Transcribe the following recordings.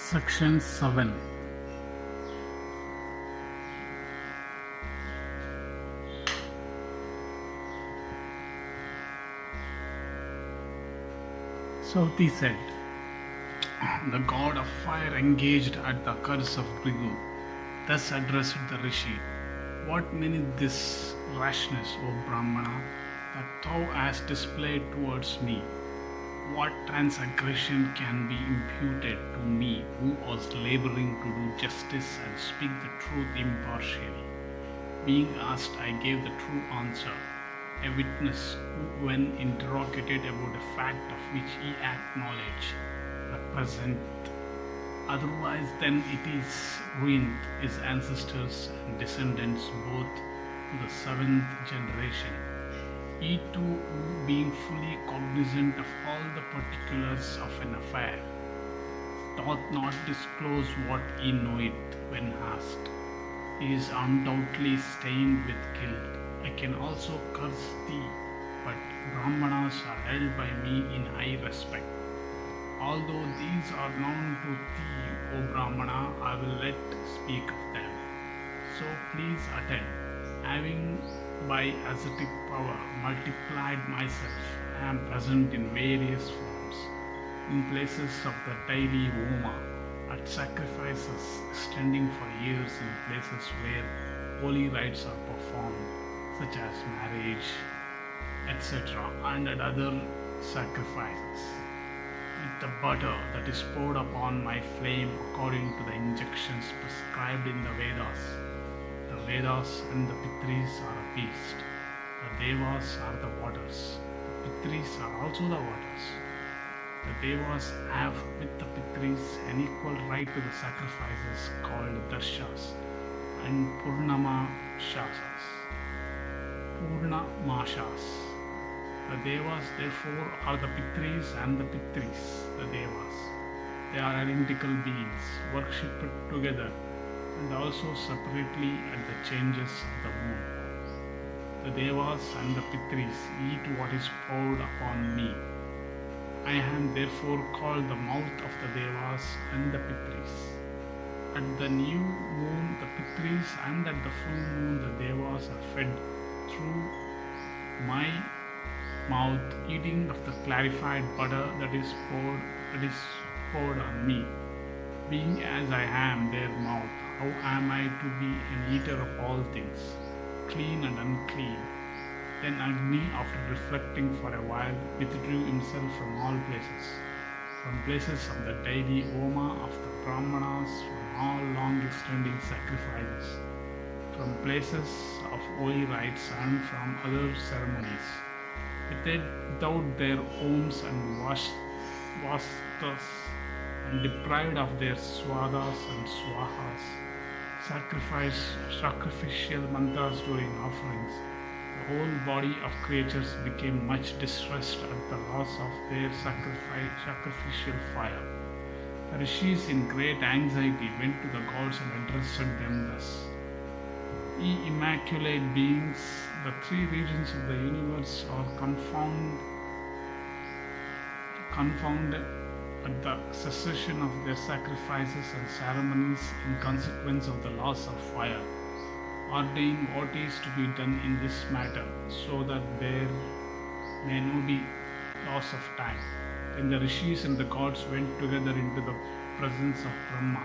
Section 7. Sauti said, "The god of fire engaged at the curse of Bhrigu, thus addressed the Rishi. What meaneth this rashness, O Brahmana, that thou hast displayed towards me? What transgression can be imputed to me who was laboring to do justice and speak the truth impartially? Being asked, I gave the true answer. A witness who, when interrogated about a fact of which he acknowledged, representeth. Otherwise, then it is ruineth his ancestors and descendants both to the seventh generation. He too, being fully cognizant of all the particulars of an affair, doth not disclose what he knoweth when asked. He is undoubtedly stained with guilt. I can also curse thee, but Brahmanas are held by me in high respect. Although these are known to thee, O Brahmana, I will let speak of them. So please attend. Having by ascetic power multiplied myself, I am present in various forms, in places of the daily Homa, at sacrifices extending for years in places where holy rites are performed, such as marriage, etc., and at other sacrifices, with the butter that is poured upon my flame according to the injunctions prescribed in the Vedas. The Vedas and the Pitris are appeased. The Devas are the waters. The Pitris are also the waters. The Devas have with the Pitris an equal right to the sacrifices called Darshas and Purnamashas. The Devas therefore are the Pitris and the Pitris, the Devas. They are identical beings, worshipped together and also separately at the changes of the moon. The Devas and the Pitris eat what is poured upon me. I am therefore called the mouth of the Devas and the Pitris. At the new moon the Pitris and at the full moon the Devas are fed through my mouth, eating of the clarified butter that is poured on me. Being as I am their mouth, how am I to be an eater of all things, clean and unclean? Then Agni, after reflecting for a while, withdrew himself from all places, from places of the daily Homa of the Brahmanas, from all long extending sacrifices, from places of holy rites and from other ceremonies, without their homes and vastas, and deprived of their swadas and swahas, sacrificial mantras during offerings. The whole body of creatures became much distressed at the loss of their sacrificial fire. The Rishis, in great anxiety, went to the gods and addressed them thus: Ye immaculate beings, the three regions of the universe are confounded at the cessation of their sacrifices and ceremonies in consequence of the loss of fire. Ordain what is to be done in this matter, so that there may not be loss of time. Then the Rishis and the gods went together into the presence of Brahma,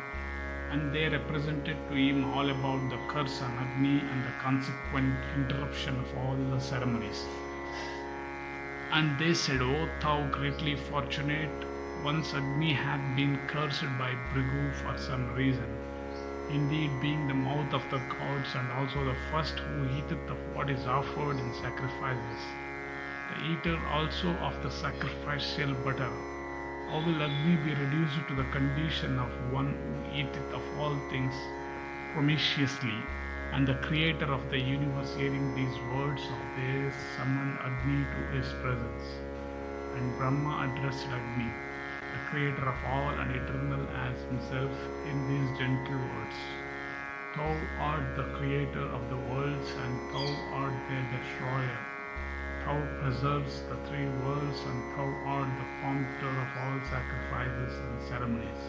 and they represented to him all about the curse on Agni and the consequent interruption of all the ceremonies. And they said, O thou greatly fortunate, once Agni had been cursed by Bhrigu for some reason, indeed being the mouth of the gods and also the first who eateth of what is offered in sacrifices, the eater also of the sacrificial butter. How will Agni be reduced to the condition of one who eateth of all things promiscuously? And the creator of the universe, hearing these words of theirs, summoned Agni to his presence. And Brahma addressed Agni, the creator of all and eternal as himself, in these gentle words: Thou art the creator of the worlds, and thou art their destroyer. Thou preserves the three worlds, and thou art the prompter of all sacrifices and ceremonies.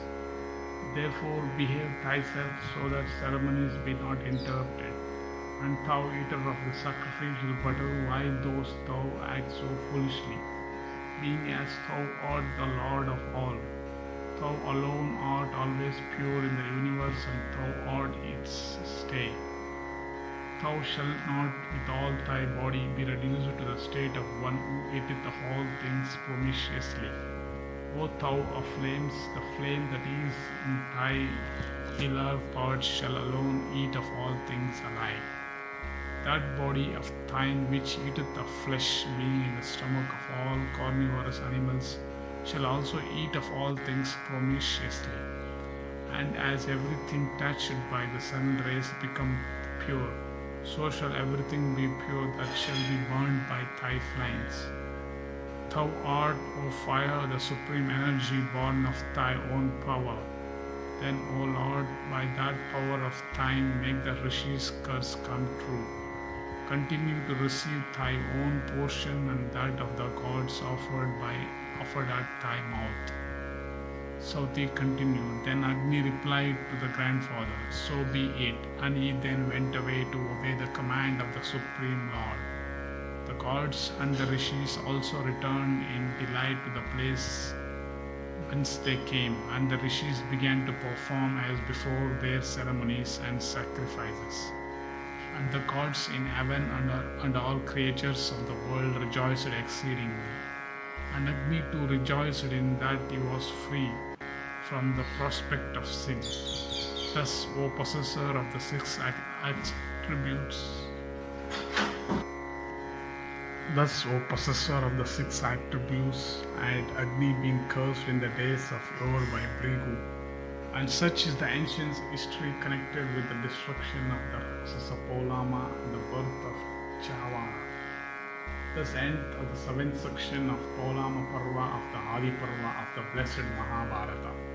Therefore behave thyself so that ceremonies be not interrupted. And thou eater of the sacrificial butter, why dost thou act so foolishly? Being as thou art the Lord of all, thou alone art always pure in the universe, and thou art its stay. Thou shalt not with all thy body be reduced to the state of one who eateth of all things promiscuously. O thou of flames, the flame that is in thy beloved parts shall alone eat of all things alive. That body of thine which eateth of flesh, being in the stomach of all carnivorous animals, shall also eat of all things promiscuously. And as everything touched by the sun rays become pure, so shall everything be pure that shall be burned by thy flames. Thou art, O fire, the supreme energy born of thy own power. Then, O Lord, by that power of thine, make the Rishi's curse come true. Continue to receive thy own portion and that of the gods offered at thy mouth. Sauti continued. Then Agni replied to the grandfather, So be it. And he then went away to obey the command of the Supreme Lord. The gods and the Rishis also returned in delight to the place whence they came, and the Rishis began to perform as before their ceremonies and sacrifices. And the gods in heaven and all creatures of the world rejoiced exceedingly. And Agni too rejoiced in that he was free from the prospect of sin. Thus, O possessor of the six attributes, had Agni been cursed in the days of yore by Bhrigu. And such is the ancient history connected with the destruction of the raksasa Pauloma and the birth of Chavana. Thus ends the seventh section of Pauloma Parva of the Adi Parva of the blessed Mahabharata.